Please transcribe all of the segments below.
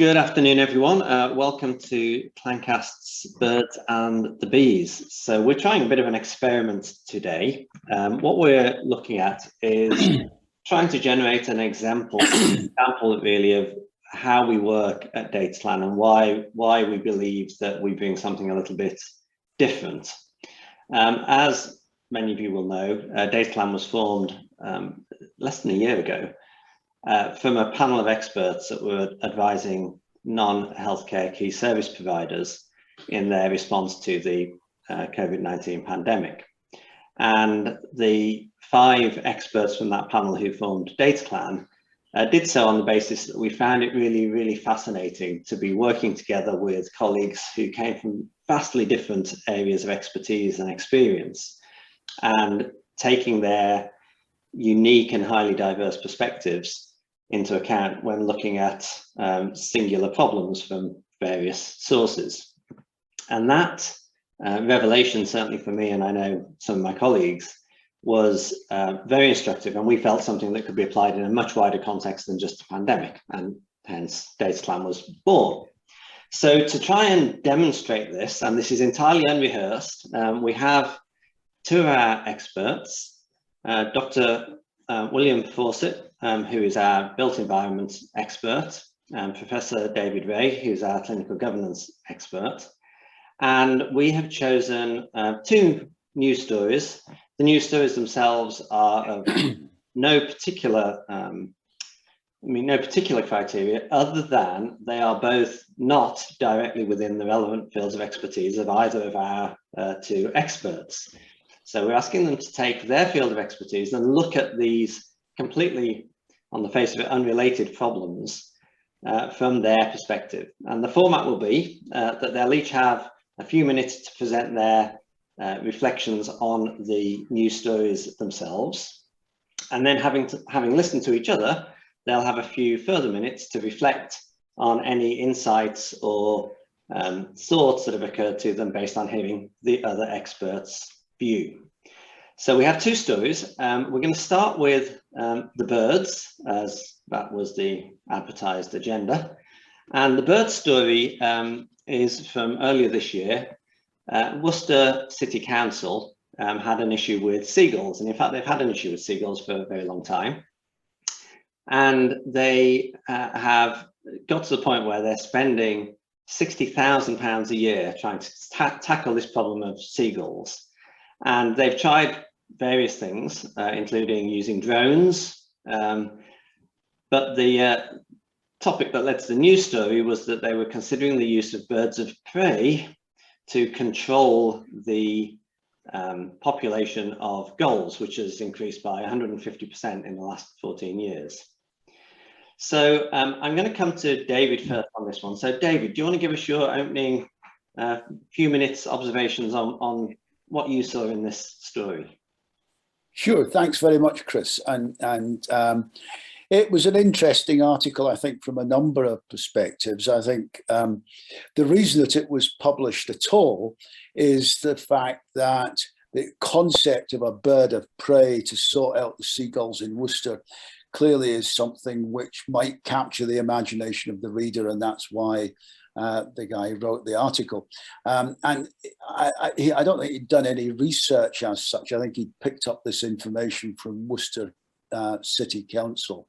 Good afternoon, everyone. Welcome to Clancast's Birds and the Bees. So we're trying a bit of an experiment today. What we're looking at is trying to generate an example really of how we work at Dataplan and why we believe that we bring something a little bit different. As many of you will know, Dataplan was formed less than a year ago. From a panel of experts that were advising non-healthcare key service providers in their response to the COVID-19 pandemic. And the 5 experts from that panel who formed Dataplan did so on the basis that we found it really fascinating to be working together with colleagues who came from vastly different areas of expertise and experience, and taking their unique and highly diverse perspectives into account when looking at singular problems from various sources. And that revelation, certainly for me, and I know some of my colleagues, was very instructive, and we felt something that could be applied in a much wider context than just a pandemic, and hence Dataplan was born. So to try and demonstrate this, and this is entirely unrehearsed, we have 2 of our experts, Dr. William Fawcett, who is our built environment expert, and Professor David Ray, who's our clinical governance expert. And we have chosen 2 news stories. The news stories themselves are of no particular criteria, other than they are both not directly within the relevant fields of expertise of either of our 2 experts. So we're asking them to take their field of expertise and look at these completely, on the face of it, unrelated problems from their perspective. And the format will be that they'll each have a few minutes to present their reflections on the news stories themselves. And then having listened to each other, they'll have a few further minutes to reflect on any insights or thoughts that have occurred to them based on hearing the other experts' view. So we have 2 stories. We're going to start with the birds, as that was the advertised agenda. And the bird story is from earlier this year. Worcester City Council had an issue with seagulls. And in fact, they've had an issue with seagulls for a very long time. And they have got to the point where they're spending £60,000 a year trying to tackle this problem of seagulls. And they've tried various things, including using drones. But the topic that led to the news story was that they were considering the use of birds of prey to control the population of gulls, which has increased by 150% in the last 14 years. So I'm going to come to David first on this one. So David, do you want to give us your opening few minutes observations on what you saw in this story? Sure, thanks very much, Chris. And it was an interesting article, I think, from a number of perspectives. I think the reason that it was published at all is the fact that the concept of a bird of prey to sort out the seagulls in Worcester clearly is something which might capture the imagination of the reader, and that's why the guy wrote the article. And I don't think he'd done any research as such. I think he'd picked up this information from Worcester City Council,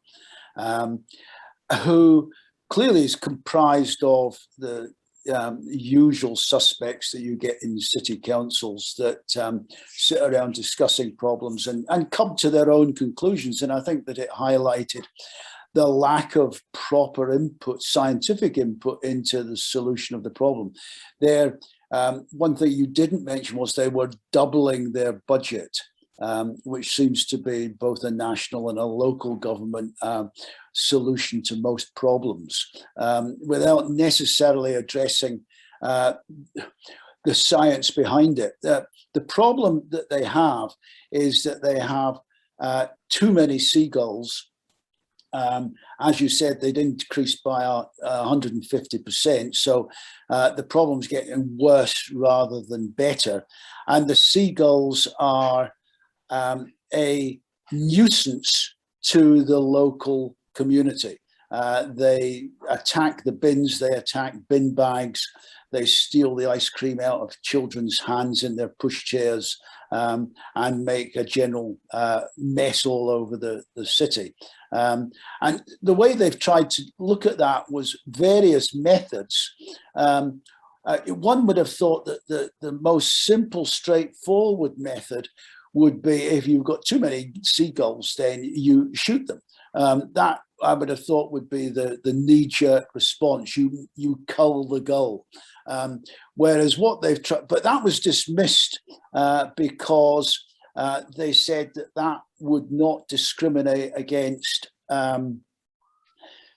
who clearly is comprised of the usual suspects that you get in city councils that sit around discussing problems and come to their own conclusions. And I think that it highlighted the lack of proper input, scientific input into the solution of the problem. One thing you didn't mention was they were doubling their budget, which seems to be both a national and a local government solution to most problems, without necessarily addressing the science behind it. The problem that they have is that they have too many seagulls. As you said, they'd increased by 150%. So the problem's getting worse rather than better. And the seagulls are a nuisance to the local community. They attack the bins, they attack bin bags, they steal the ice cream out of children's hands in their pushchairs, and make a general mess all over the city. And the way they've tried to look at that was various methods. One would have thought that the most simple, straightforward method would be, if you've got too many seagulls, then you shoot them. That, I would have thought, would be the knee-jerk response. You cull the gull. Whereas what they've tried, but that was dismissed because they said that would not discriminate against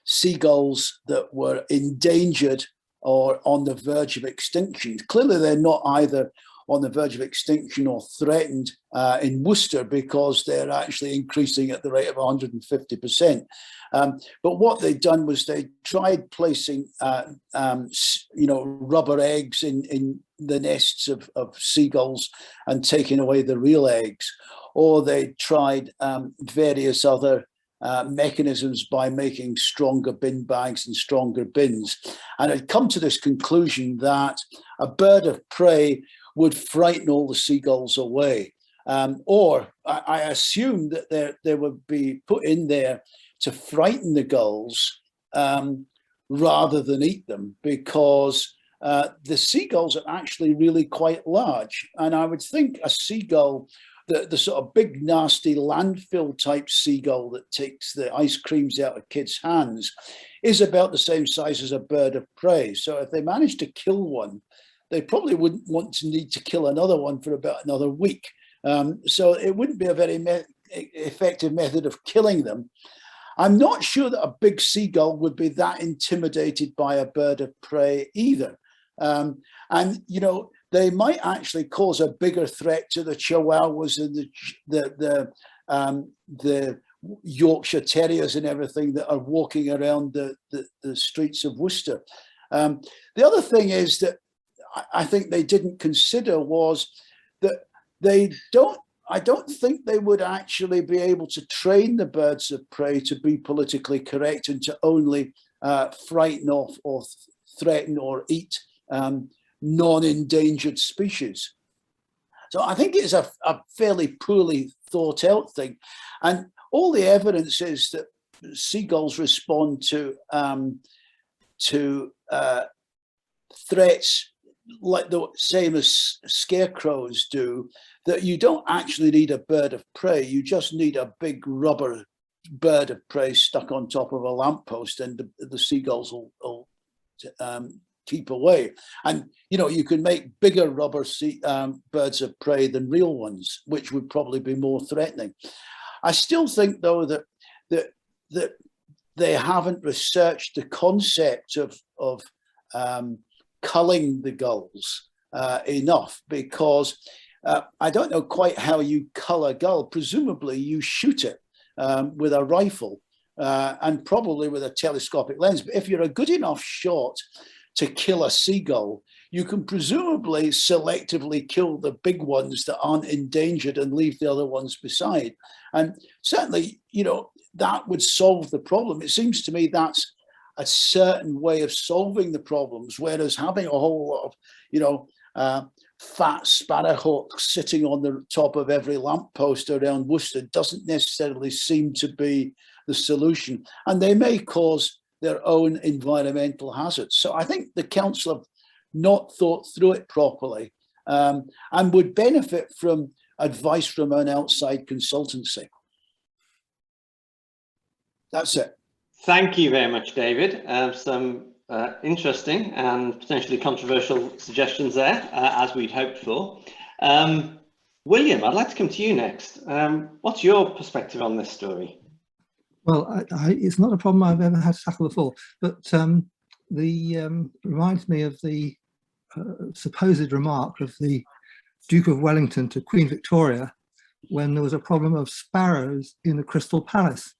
seagulls that were endangered or on the verge of extinction. Clearly, they're not either on the verge of extinction or threatened in Worcester, because they're actually increasing at the rate of 150%. But what they'd done was they tried placing, rubber eggs in the nests of seagulls and taking away the real eggs, or they tried various other mechanisms by making stronger bin bags and stronger bins, and had come to this conclusion that a bird of prey would frighten all the seagulls away. Or I assume that they would be put in there to frighten the gulls rather than eat them, because the seagulls are actually really quite large. And I would think a seagull, the sort of big, nasty landfill type seagull that takes the ice creams out of kids' hands, is about the same size as a bird of prey. So if they managed to kill one, they probably wouldn't want to need to kill another one for about another week. So it wouldn't be a very effective method of killing them. I'm not sure that a big seagull would be that intimidated by a bird of prey either. And, they might actually cause a bigger threat to the chihuahuas and the Yorkshire Terriers and everything that are walking around the streets of Worcester. The other thing is that I think they didn't consider was that I don't think they would actually be able to train the birds of prey to be politically correct and to only frighten off or threaten or eat non-endangered species. So I think it's a fairly poorly thought out thing. And all the evidence is that seagulls respond to threats like the same as scarecrows do, that you don't actually need a bird of prey. You just need a big rubber bird of prey stuck on top of a lamppost, and the seagulls will keep away. And you can make bigger rubber birds of prey than real ones, which would probably be more threatening. I still think, though, that they haven't researched the concept of culling the gulls enough, because I don't know quite how you cull a gull. Presumably you shoot it with a rifle and probably with a telescopic lens. But if you're a good enough shot to kill a seagull, you can presumably selectively kill the big ones that aren't endangered and leave the other ones beside. And certainly, that would solve the problem. It seems to me that's a certain way of solving the problems, whereas having a whole lot of, fat sparrowhawks sitting on the top of every lamppost around Worcester doesn't necessarily seem to be the solution. And they may cause their own environmental hazards. So I think the council have not thought through it properly, and would benefit from advice from an outside consultancy. That's it. Thank you very much, David. Some interesting and potentially controversial suggestions there, as we'd hoped for. William, I'd like to come to you next. What's your perspective on this story? Well, it's not a problem I've ever had to tackle before, but reminds me of the supposed remark of the Duke of Wellington to Queen Victoria when there was a problem of sparrows in the Crystal Palace,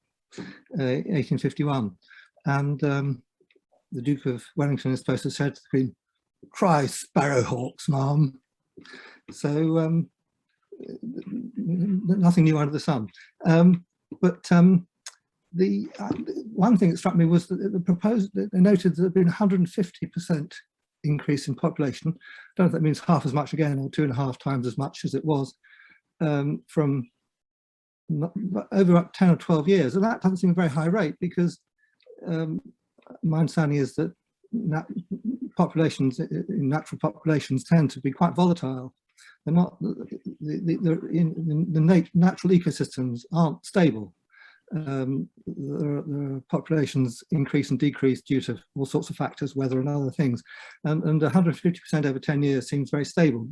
1851. And the Duke of Wellington is supposed to have said to the Queen, "Cry sparrowhawks, ma'am." So nothing new under the sun. But one thing that struck me was that they noted that there had been 150% increase in population. I don't know if that means half as much again, or 2.5 times as much as it was from over 10 or 12 years. And that doesn't seem a very high rate, because my understanding is that populations, in natural populations, tend to be quite volatile. They're not, the natural ecosystems aren't stable. The populations increase and decrease due to all sorts of factors, weather and other things, and 150% over 10 years seems very stable.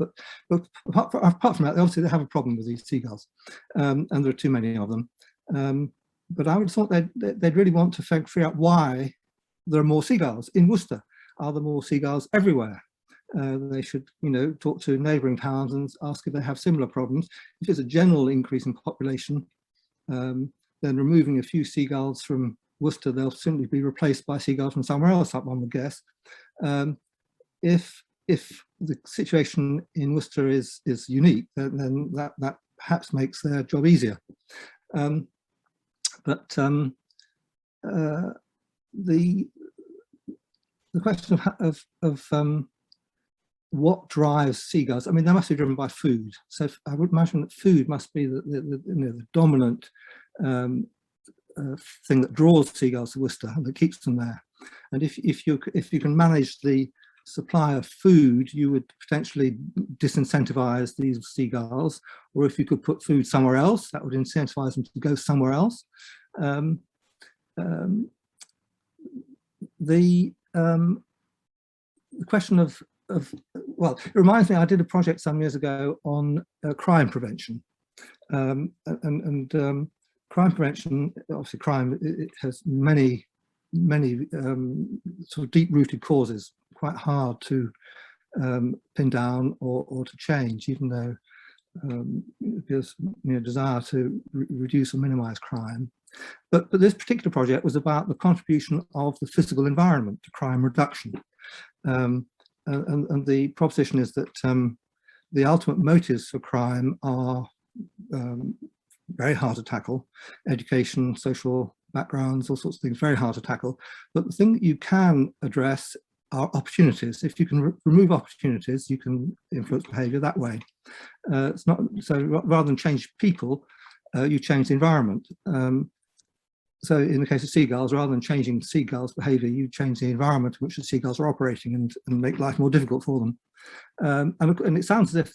But apart from that, obviously they have a problem with these seagulls, and there are too many of them. But I would have thought they'd really want to figure out why there are more seagulls in Worcester. Are there more seagulls everywhere? They should, talk to neighbouring towns and ask if they have similar problems. If there's a general increase in population, then removing a few seagulls from Worcester, they'll simply be replaced by seagulls from somewhere else, one would guess. If the situation in Worcester is unique, then that perhaps makes their job easier. But the question of what drives seagulls, I mean, they must be driven by food. So I would imagine that food must be the dominant thing that draws seagulls to Worcester and that keeps them there. And if you can manage the supply of food, you would potentially disincentivize these seagulls. Or if you could put food somewhere else, that would incentivize them to go somewhere else. The question of, well, it reminds me, I did a project some years ago on crime prevention. Crime prevention, obviously crime, it has many sort of deep-rooted causes, quite hard to pin down or to change, even though there's desire to reduce or minimize crime. But this particular project was about the contribution of the physical environment to crime reduction. And the proposition is that the ultimate motives for crime are very hard to tackle: education, social backgrounds, all sorts of things, very hard to tackle. But the thing that you can address are opportunities. If you can remove opportunities, you can influence behavior that way. It's not so, rather than change people, you change the environment. So in the case of seagulls, rather than changing seagulls' behavior, you change the environment in which the seagulls are operating and make life more difficult for them. And it sounds as if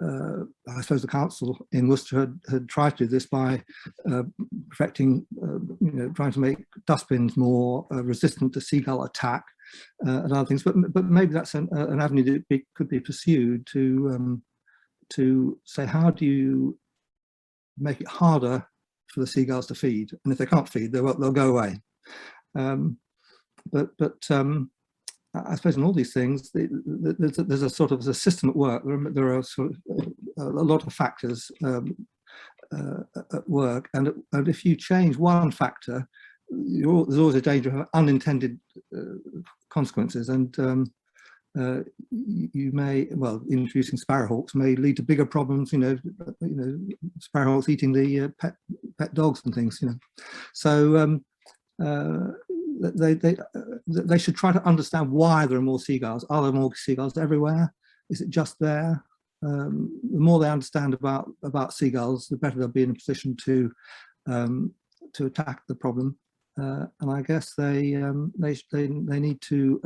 I suppose the council in Worcester had tried to do this by perfecting, trying to make dustbins more resistant to seagull attack and other things. But maybe that's an avenue that could be pursued to say, how do you make it harder for the seagulls to feed? And if they can't feed, they'll go away. But I suppose in all these things, there's a sort of a system at work. There are sort of a lot of factors at work, and if you change one factor, there's always a danger of unintended consequences. And you may, well, introducing sparrowhawks may lead to bigger problems. Sparrowhawks eating the pet dogs and things. So. They should try to understand why there are more seagulls. Are there more seagulls everywhere? Is it just there? The more they understand about seagulls, the better they'll be in a position to attack the problem. And I guess they need to,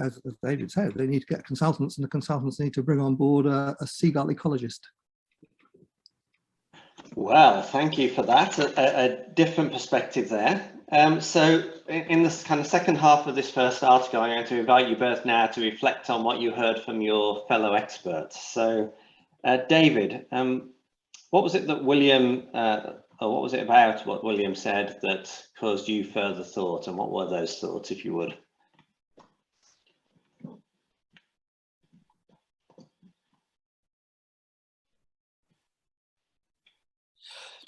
as David said, they need to get consultants, and the consultants need to bring on board a seagull ecologist. Well, thank you for that. A different perspective there. So in this kind of second half of this first article, I'm going to invite you both now to reflect on what you heard from your fellow experts. So David, what was it that William, or what was it about what William said that caused you further thought, and what were those thoughts, if you would?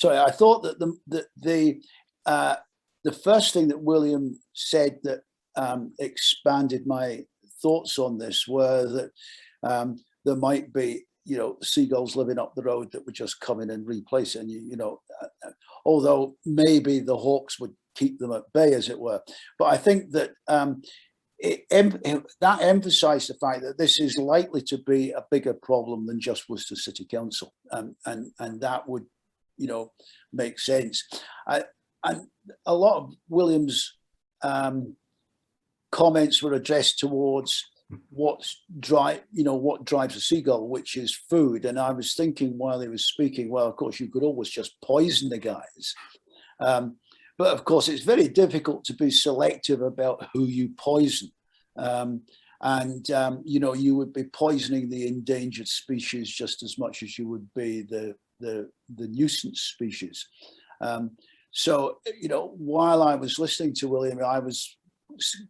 Sorry, I thought that the first thing that William said that expanded my thoughts on this were that there might be you know, seagulls living up the road that would just come in and replace it. And you know, although maybe the hawks would keep them at bay, as it were. But I think that that emphasised the fact that this is likely to be a bigger problem than just Worcester City Council, and that would, you know, make sense. And a lot of William's comments were addressed towards what drives a seagull, which is food. And I was thinking while he was speaking, well, of course, you could always just poison the guys. But of course, it's very difficult to be selective about who you poison. You know, you would be poisoning the endangered species just as much as you would be the nuisance species. So, you know, while I was listening to William, I was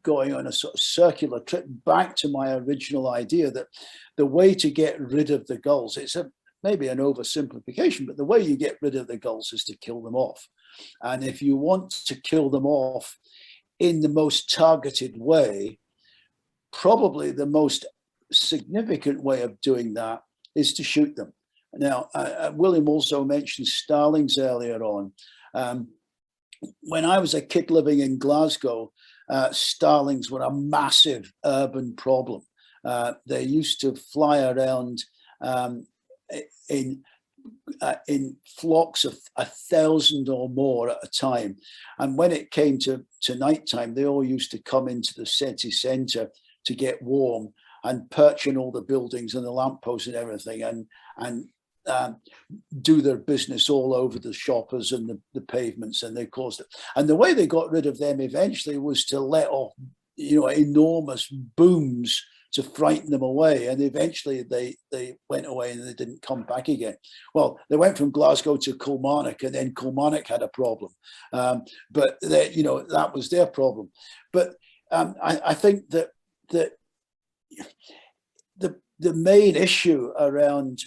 going on a sort of circular trip back to my original idea that the way to get rid of the gulls, it's maybe an oversimplification, but the way you get rid of the gulls is to kill them off. And if you want to kill them off in the most targeted way, probably the most significant way of doing that is to shoot them. Now, William also mentioned starlings earlier on. When I was a kid living in Glasgow, starlings were a massive urban problem. They used to fly around in flocks of 1,000 or more at a time. And when it came to nighttime, they all used to come into the city centre to get warm and perch in all the buildings and the lampposts and everything, and do their business all over the shoppers and the pavements, and they caused it. And the way they got rid of them eventually was to let off, you know, enormous booms to frighten them away. And eventually they went away and they didn't come back again. Well, they went from Glasgow to Kilmarnock, and then Kilmarnock had a problem. But they, you know, that was their problem. But I think that the main issue around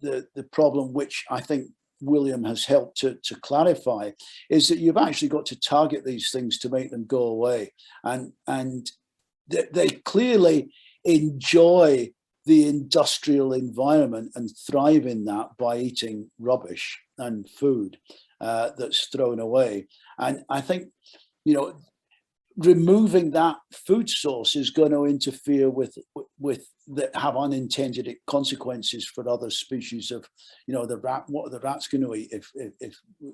the problem, which I think William has helped to clarify, is that you've actually got to target these things to make them go away. And they clearly enjoy the industrial environment and thrive in that by eating rubbish and food that's thrown away. And I think, you know, removing that food source is going to interfere with that, have unintended consequences for other species of, you know, the rat. What are the rats going to eat if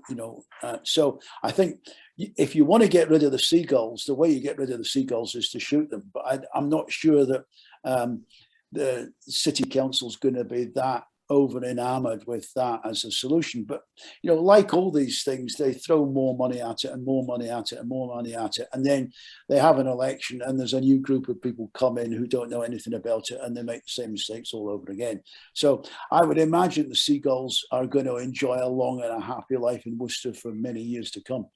you know? So I think if you want to get rid of the seagulls, the way you get rid of the seagulls is to shoot them. But I'm not sure that the city council is going to be that over enamored with that as a solution. But, you know, like all these things, they throw more money at it and more money at it and more money at it, and then they have an election and there's a new group of people come in who don't know anything about it, and they make the same mistakes all over again. So I would imagine the seagulls are going to enjoy a long and a happy life in Worcester for many years to come.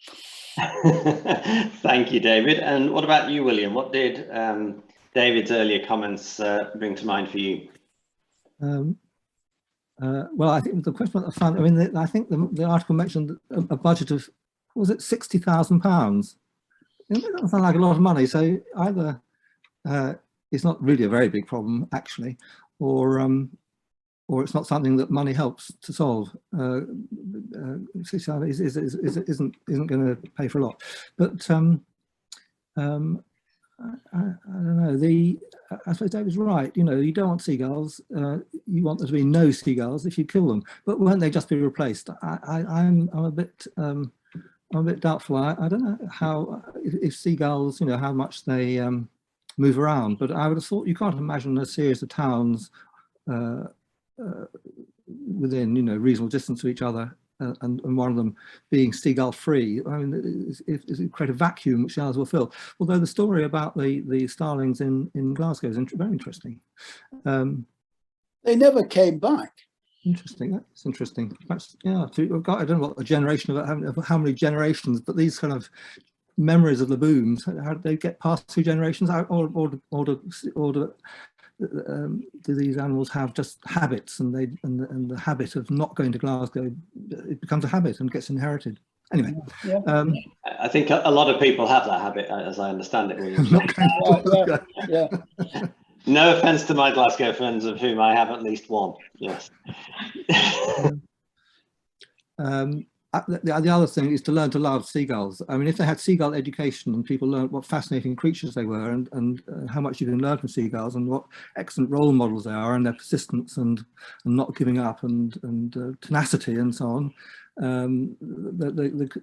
Thank you, David. And what about you, William? What did David's earlier comments bring to mind for you? Well, I think the question I found, I mean, I think the article mentioned a budget of, was it £60,000? It doesn't sound like a lot of money. So either it's not really a very big problem, actually, or it's not something that money helps to solve. Isn't going to pay for a lot. But I don't know. I suppose David's right. You know, you don't want seagulls. You want there to be no seagulls if you kill them. But won't they just be replaced? I'm a bit doubtful. I don't know how, if seagulls, you know, how much they move around. But I would have thought you can't imagine a series of towns within, you know, reasonable distance of each other. And one of them being seagull free. I mean, it create a vacuum which the others will fill. Although the story about the starlings in Glasgow is very interesting. They never came back. Interesting. That's interesting. Perhaps, yeah. I don't know what the generation of how many generations, but these kind of memories of the booms, how do they get past 2 generations, do these animals have just habits, and the habit of not going to Glasgow, it becomes a habit and gets inherited? Anyway, yeah. I think a lot of people have that habit, as I understand it. Yeah. No offence to my Glasgow friends, of whom I have at least one. Yes. The other thing is to learn to love seagulls. I mean, if they had seagull education and people learned what fascinating creatures they were and how much you can learn from seagulls and what excellent role models they are and their persistence and not giving up and tenacity and so on,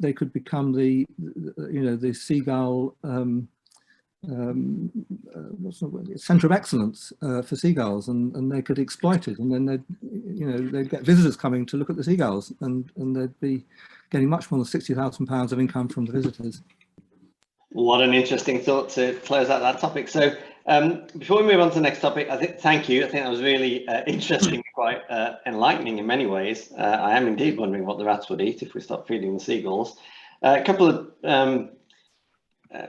they could become the seagull centre of excellence for seagulls, and they could exploit it, and then they'd get visitors coming to look at the seagulls, and they'd be getting much more than £60,000 of income from the visitors. What an interesting thought to close out that topic. So before we move on to the next topic, thank you. I think that was really interesting, quite enlightening in many ways. I am indeed wondering what the rats would eat if we stopped feeding the seagulls. A couple of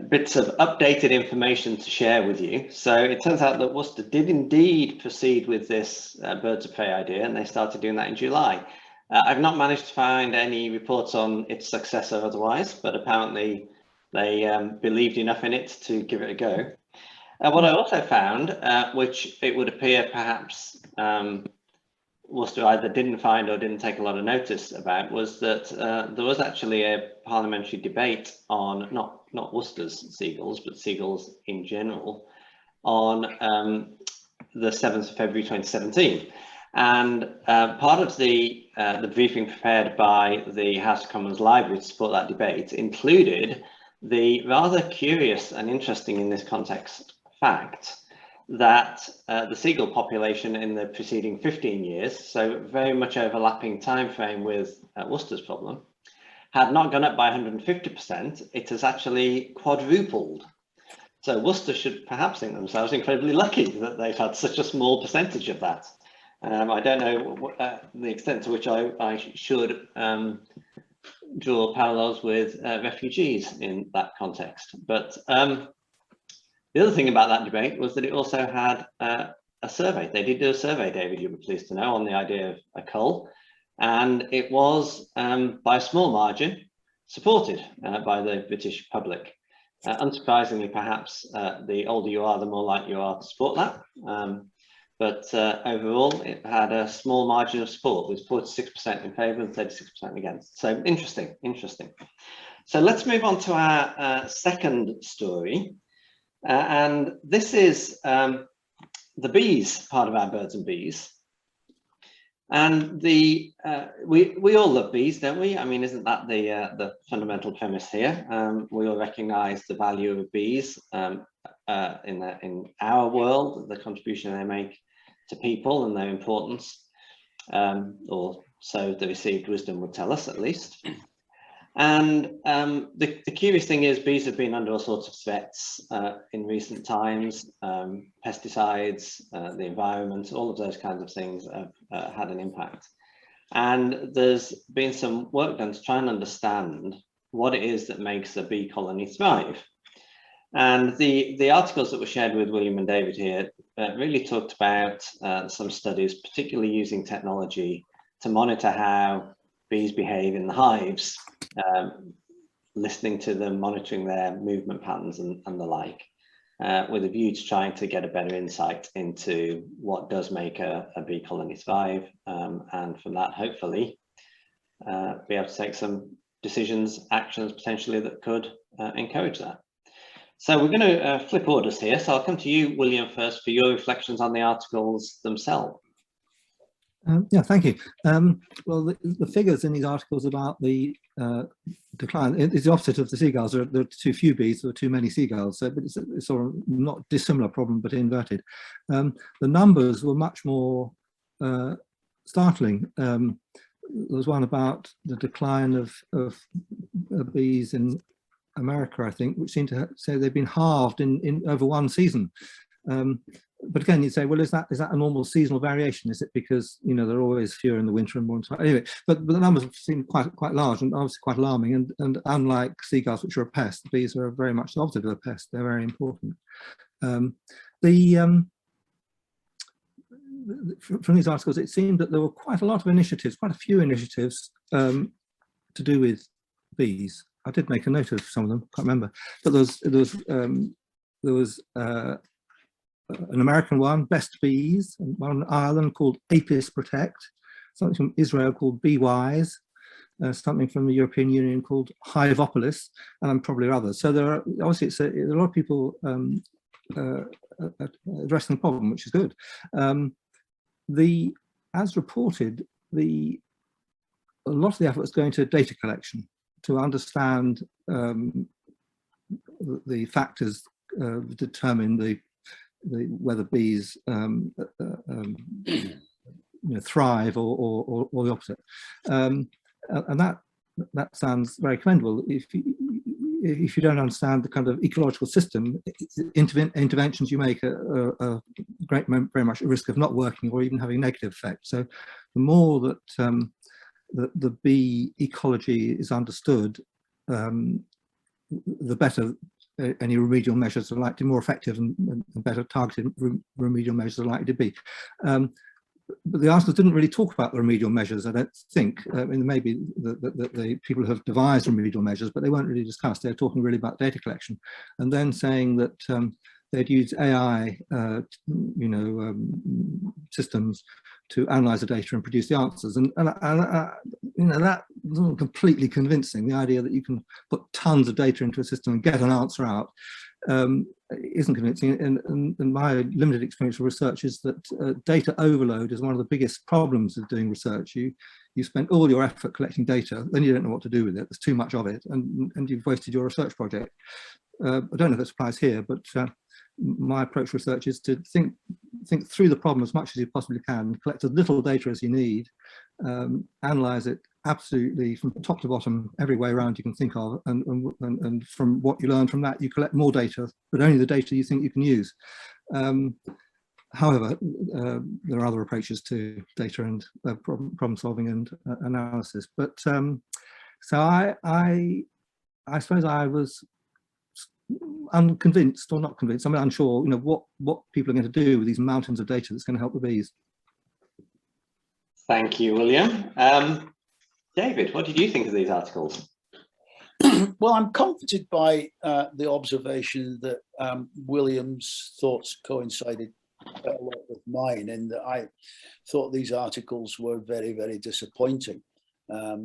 bits of updated information to share with you. So it turns out that Worcester did indeed proceed with this birds of prey idea, and they started doing that in July. I've not managed to find any reports on its success or otherwise, but apparently they believed enough in it to give it a go. What I also found, which it would appear perhaps Worcester either didn't find or didn't take a lot of notice about, was that there was actually a parliamentary debate on not Worcester's seagulls, but seagulls in general, on the 7th of February 2017. And part of the briefing prepared by the House of Commons Library to support that debate included the rather curious and interesting in this context fact that the seagull population in the preceding 15 years, so very much overlapping time frame with Worcester's problem, had not gone up by 150%, it has actually quadrupled. So Worcester should perhaps think themselves incredibly lucky that they've had such a small percentage of that. I don't know the extent to which I should draw parallels with refugees in that context. But the other thing about that debate was that it also had a survey. They did do a survey, David, you'll be pleased to know, on the idea of a cull. And it was, by a small margin, supported by the British public. Unsurprisingly, perhaps, the older you are, the more likely you are to support that. But overall, it had a small margin of support, with 46% in favour and 36% against. So interesting, interesting. So let's move on to our second story. And this is the bees part of our birds and bees. And the we all love bees, don't we? I mean, isn't that the fundamental premise here? We all recognise the value of bees in our world, the contribution they make to people and their importance, or so the received wisdom would tell us, at least. And the curious thing is, bees have been under all sorts of threats in recent times. Pesticides, the environment, all of those kinds of things have had an impact. And there's been some work done to try and understand what it is that makes a bee colony thrive. And the articles that were shared with William and David here really talked about some studies, particularly using technology to monitor how bees behave in the hives, listening to them, monitoring their movement patterns and the like, with a view to trying to get a better insight into what does make a bee colony thrive, and from that, hopefully, be able to take some decisions, actions potentially that could encourage that. So we're going to flip orders here. So I'll come to you, William, first for your reflections on the articles themselves. Yeah, thank you. Well, the figures in these articles about the decline is the opposite of the seagulls. There are too few bees, there are too many seagulls. So, but it's sort of not dissimilar problem, but inverted. The numbers were much more startling. There was one about the decline of bees in America, I think, which seemed to say they've been halved in over one season. But again, you'd say, well, is that a normal seasonal variation? Is it because, you know, they're always fewer in the winter and more in summer? Anyway, but the numbers seem quite large and obviously quite alarming. And unlike seagulls, which are a pest, the bees are very much the opposite of a pest. They're very important. From these articles, it seemed that there were quite a lot of initiatives, quite a few initiatives to do with bees. I did make a note of some of them, can't remember, but there was an American one, Best Bees, and one in Ireland called Apis Protect, something from Israel called BeeWise, something from the European Union called Hiveopolis, and probably others. So there are obviously a lot of people addressing the problem, which is good. As reported, a lot of the effort is going to data collection to understand the factors determine whether bees thrive or the opposite, and that sounds very commendable. If you don't understand the kind of ecological system, interventions you make are very much at risk of not working or even having a negative effect. So the more that the bee ecology is understood, the better any remedial measures are likely to be more effective, and better targeted remedial measures are likely to be. But the articles didn't really talk about the remedial measures, I don't think. I mean, maybe the people who have devised remedial measures, but they weren't really discussed. They're talking really about data collection, and then saying that they'd use AI, systems to analyze the data and produce the answers. And that wasn't completely convincing. The idea that you can put tons of data into a system and get an answer out isn't convincing. And my limited experience of research is that data overload is one of the biggest problems of doing research. You spend all your effort collecting data, then you don't know what to do with it. There's too much of it, and you've wasted your research project. I don't know if this applies here, but my approach to research is to think through the problem as much as you possibly can, collect as little data as you need, analyze it absolutely from top to bottom, every way around you can think of, and from what you learn from that, you collect more data, but only the data you think you can use. However, there are other approaches to data and problem solving and analysis. But so I suppose I was unconvinced, or not convinced, I'm unsure, what people are going to do with these mountains of data that's going to help the bees. Thank you, William. David, what did you think of these articles? Well, I'm comforted by the observation that William's thoughts coincided a lot with mine, and that I thought these articles were very, very disappointing. I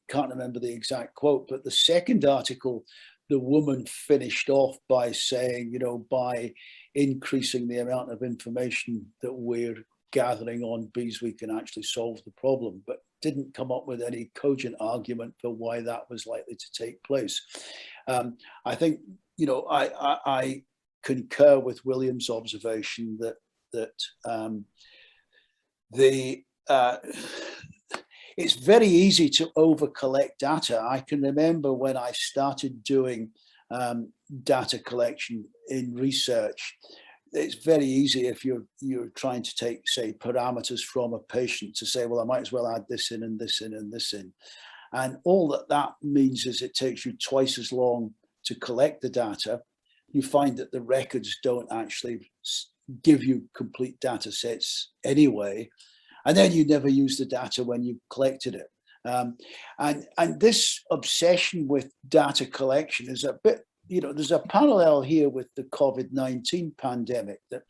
can't remember the exact quote, but the second article, the woman finished off by saying, by increasing the amount of information that we're gathering on bees, we can actually solve the problem, but didn't come up with any cogent argument for why that was likely to take place. I think, I concur with William's observation that it's very easy to over collect data. I can remember when I started doing data collection in research, it's very easy if you're trying to take, say, parameters from a patient to say, well, I might as well add this in and this in and this in. And all that means is it takes you twice as long to collect the data. You find that the records don't actually give you complete data sets anyway. And then you never use the data when you collected it. And this obsession with data collection is a bit, there's a parallel here with the COVID-19 pandemic, that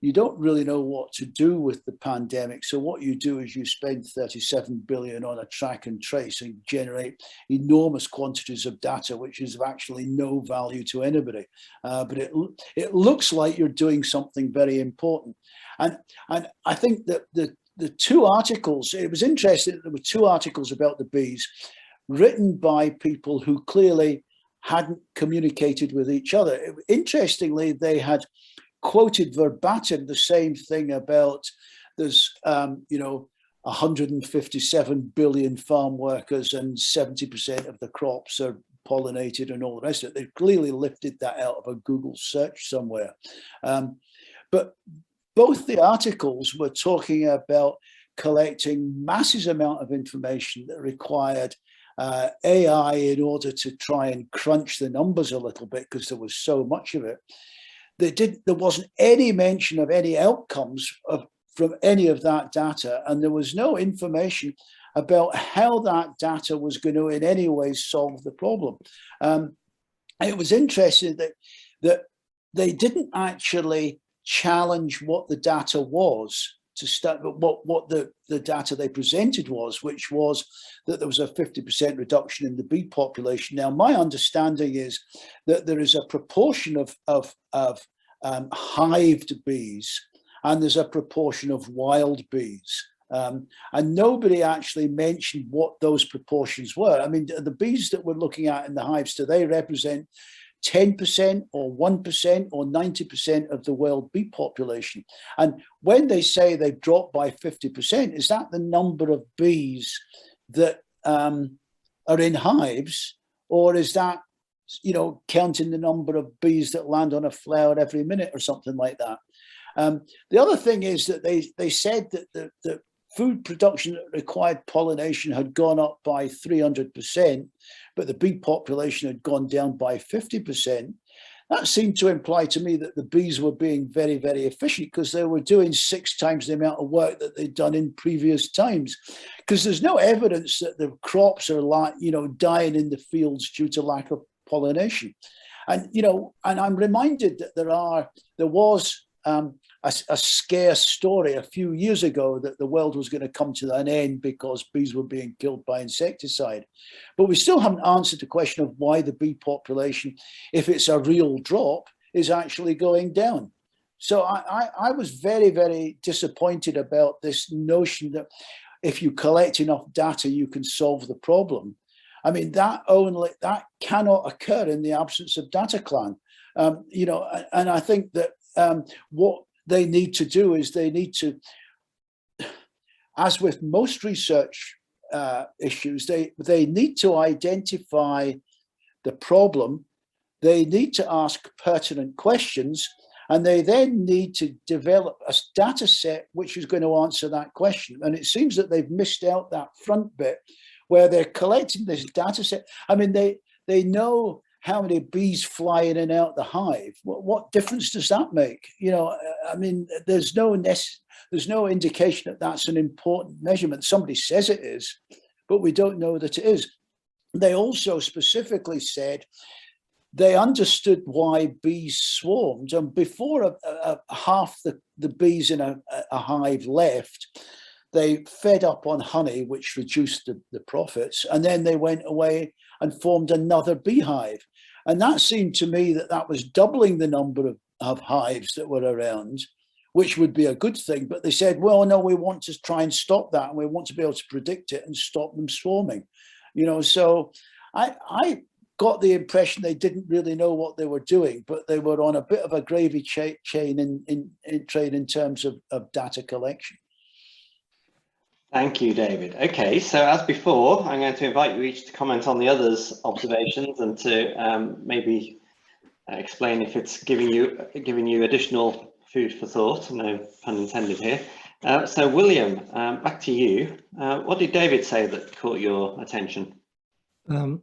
you don't really know what to do with the pandemic. So what you do is you spend 37 billion on a track and trace and generate enormous quantities of data, which is of actually no value to anybody. But it looks like you're doing something very important. And I think that the two articles, it was interesting that there were two articles about the bees written by people who clearly hadn't communicated with each other. Interestingly, they had quoted verbatim the same thing about there's 157 billion farm workers and 70% of the crops are pollinated and all the rest of it. They clearly lifted that out of a Google search somewhere. But both the articles were talking about collecting massive amount of information that required AI in order to try and crunch the numbers a little bit, because there was so much of it. There wasn't any mention of any outcomes from any of that data, and there was no information about how that data was going to in any way solve the problem. It was interesting that they didn't actually challenge what the data was to start, but what the data they presented was, which was that there was a 50% reduction in the bee population. Now, my understanding is that there is a proportion of hived bees, and there's a proportion of wild bees. And nobody actually mentioned what those proportions were. I mean, the bees that we're looking at in the hives, do they represent 10% or 1% or 90% of the world bee population? And when they say they've dropped by 50%, is that the number of bees that are in hives, or is that, you know, counting the number of bees that land on a flower every minute or something like that? The other thing is that they said that the food production that required pollination had gone up by 300%, but the bee population had gone down by 50%. That seemed to imply to me that the bees were being very, very efficient, because they were doing 6 times the amount of work that they'd done in previous times. Because there's no evidence that the crops are, like, you know, dying in the fields due to lack of pollination. And, you know, and I'm reminded that there was a scare story a few years ago that the world was going to come to an end because bees were being killed by insecticide. But we still haven't answered the question of why the bee population, if it's a real drop, is actually going down. So I was very, very disappointed about this notion that if you collect enough data, you can solve the problem. I mean, that cannot occur in the absence of DataClan. You know, and I think that what they need to do is they need to, as with most research issues, they need to identify the problem, they need to ask pertinent questions, and they then need to develop a data set which is going to answer that question. And it seems that they've missed out that front bit where they're collecting this data set. I mean, they know how many bees fly in and out the hive. What difference does that make? You know, I mean, there's no indication that that's an important measurement. Somebody says it is, but we don't know that it is. They also specifically said they understood why bees swarmed, and before half the bees in a hive left, they fed up on honey, which reduced the profits, and then they went away and formed another beehive. And that seemed to me that was doubling the number of hives that were around, which would be a good thing. But they said, well, no, we want to try and stop that, and we want to be able to predict it and stop them swarming. You know, so I got the impression they didn't really know what they were doing, but they were on a bit of a gravy train in terms of data collection. Thank you, David. Okay, so as before, I'm going to invite you each to comment on the others' observations and to maybe explain if it's giving you additional food for thought. No pun intended here. So, William, back to you. What did David say that caught your attention? Well,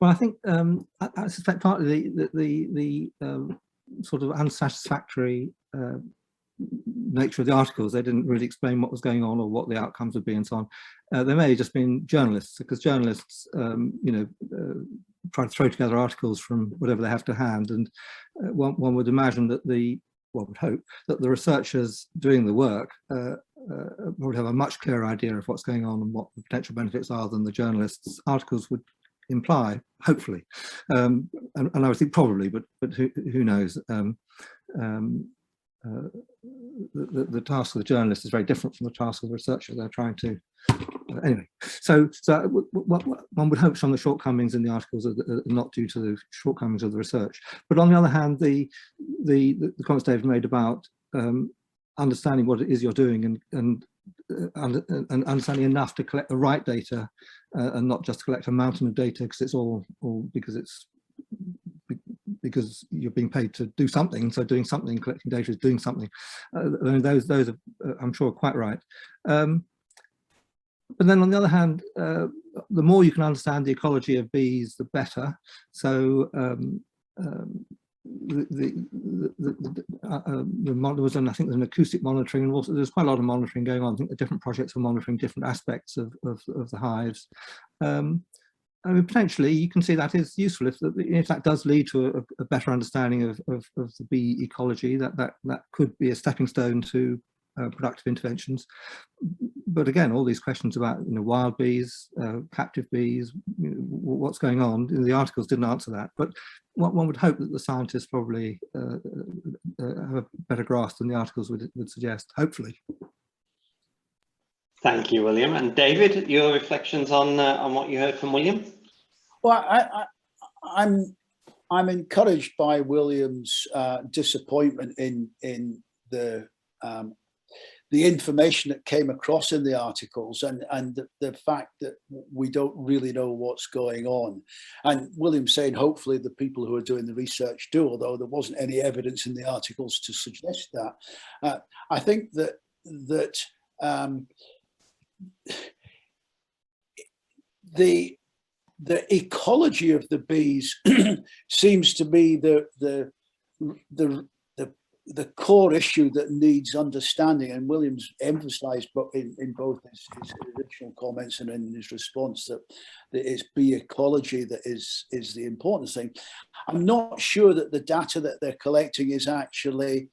I think I suspect partly the sort of unsatisfactory nature of the articles. They didn't really explain what was going on or what the outcomes would be and so on. They may have just been journalists, because journalists, you know, try to throw together articles from whatever they have to hand, and one would imagine that one would hope that the researchers doing the work would have a much clearer idea of what's going on and what the potential benefits are than the journalists' articles would imply, hopefully. And I would think probably, but who knows? The task of the journalist is very different from the task of the researcher. They're trying to anyway. So what one would hope some of the shortcomings in the articles are not due to the shortcomings of the research. But on the other hand, the comments David made about understanding what it is you're doing and understanding enough to collect the right data and not just collect a mountain of data because it's all because you're being paid to do something, so doing something, collecting data is doing something. Those are, I'm sure, quite right. But then on the other hand, the more you can understand the ecology of bees, the better. So there was, I think there's an acoustic monitoring, and also there's quite a lot of monitoring going on. I think the different projects are monitoring different aspects of the hives. I mean, potentially you can see that is useful if that does lead to a better understanding of the bee ecology. That could be a stepping stone to productive interventions. But again, all these questions about wild bees, captive bees, what's going on, the articles didn't answer that. But one would hope that the scientists probably have a better grasp than the articles would suggest, hopefully. Thank you, William. And David, your reflections on what you heard from William? Well, I'm encouraged by William's disappointment in the information that came across in the articles and the fact that we don't really know what's going on. And William saying hopefully the people who are doing the research do, although there wasn't any evidence in the articles to suggest that. I think that the ecology of the bees seems to be the core issue that needs understanding, and Williams emphasised in both his original comments and in his response that it's bee ecology that is the important thing. I'm not sure that the data that they're collecting is actually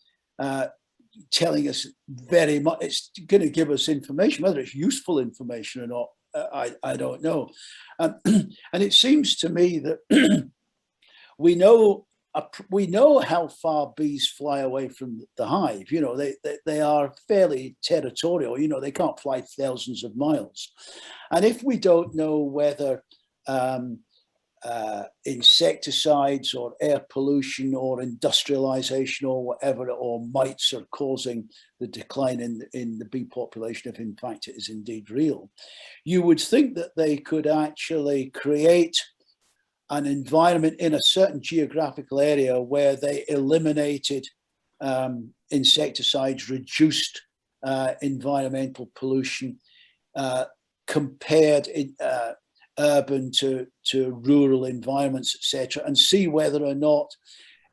telling us very much. It's going to give us information, whether it's useful information or not. I don't know, and it seems to me that we know how far bees fly away from the hive. They are fairly territorial. They can't fly thousands of miles, and if we don't know whether insecticides or air pollution or industrialization or whatever or mites are causing the decline in the bee population, if in fact it is indeed real, you would think that they could actually create an environment in a certain geographical area where they eliminated insecticides, reduced environmental pollution, compared urban to rural environments, etc., and see whether or not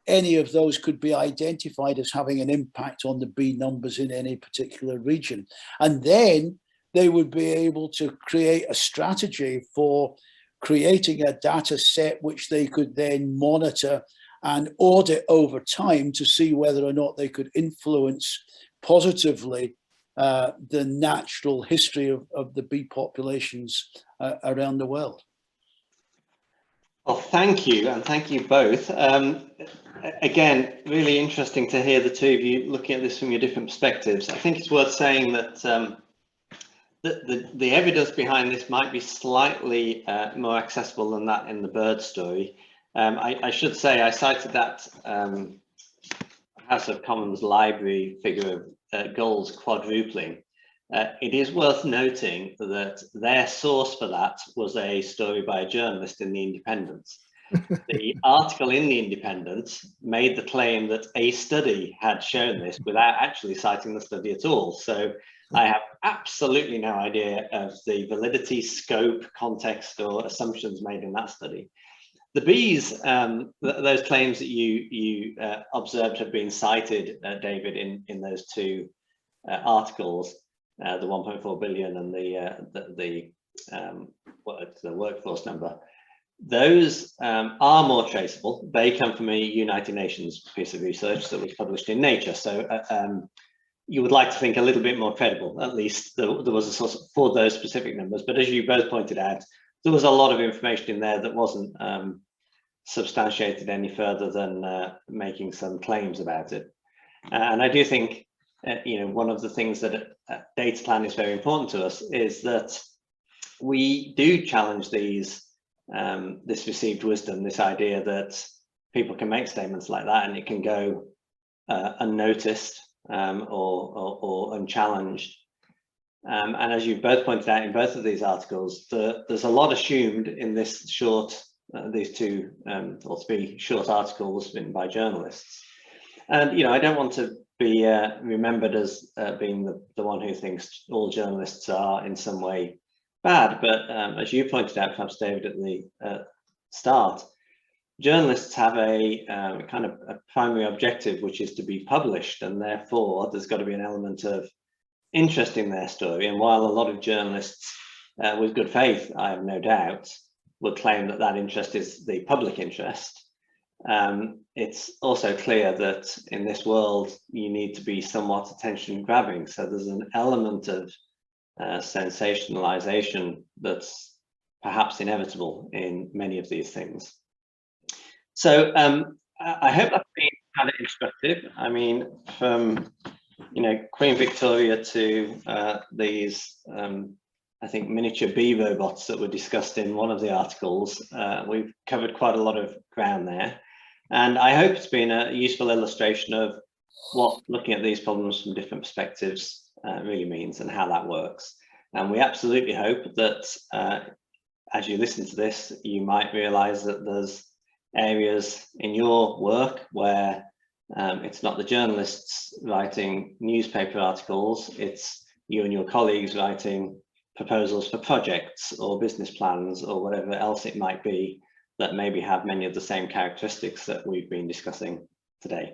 any of those could be identified as having an impact on the bee numbers in any particular region. And then they would be able to create a strategy for creating a data set which they could then monitor and audit over time to see whether or not they could influence positively the natural history of the bee populations around the world. Well, thank you, and thank you both. Again, really interesting to hear the two of you looking at this from your different perspectives. I think it's worth saying that the evidence behind this might be slightly more accessible than that in the bird story. I should say I cited that House of Commons library figure of gulls quadrupling. It is worth noting that their source for that was a story by a journalist in The Independent. The article in The Independent made the claim that a study had shown this without actually citing the study at all. So I have absolutely no idea of the validity, scope, context, or assumptions made in that study. The bees, those claims that you observed have been cited, David, in those two articles, the 1.4 billion and the workforce number. Those are more traceable. They come from a United Nations piece of research that was published in Nature. So you would like to think a little bit more credible. At least there was a source for those specific numbers. But as you both pointed out, there was a lot of information in there that wasn't substantiated any further than making some claims about it. And I do think, one of the things that Dataplan is very important to us is that we do challenge this received wisdom, this idea that people can make statements like that and it can go unnoticed or unchallenged. And as you've both pointed out in both of these articles, there's a lot assumed in this these two or three short articles written by journalists. And I don't want to be remembered as being the one who thinks all journalists are in some way bad, but as you pointed out, perhaps David, at the start, journalists have a kind of a primary objective, which is to be published, and therefore there's got to be an element of interest in their story. And while a lot of journalists, with good faith, I have no doubt, would claim that that interest is the public interest, it's also clear that in this world you need to be somewhat attention grabbing. So there's an element of sensationalization that's perhaps inevitable in many of these things. So I hope that's been kind of instructive. I mean, from Queen Victoria to these I think miniature bee robots that were discussed in one of the articles, we've covered quite a lot of ground there. And I hope it's been a useful illustration of what looking at these problems from different perspectives really means and how that works. And we absolutely hope that as you listen to this, you might realize that there's areas in your work where it's not the journalists writing newspaper articles, it's you and your colleagues writing proposals for projects or business plans or whatever else it might be that maybe have many of the same characteristics that we've been discussing today.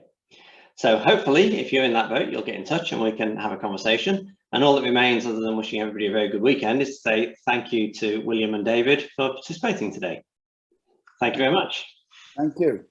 So hopefully, if you're in that boat, you'll get in touch and we can have a conversation. And all that remains, other than wishing everybody a very good weekend, is to say thank you to William and David for participating today. Thank you very much. Thank you.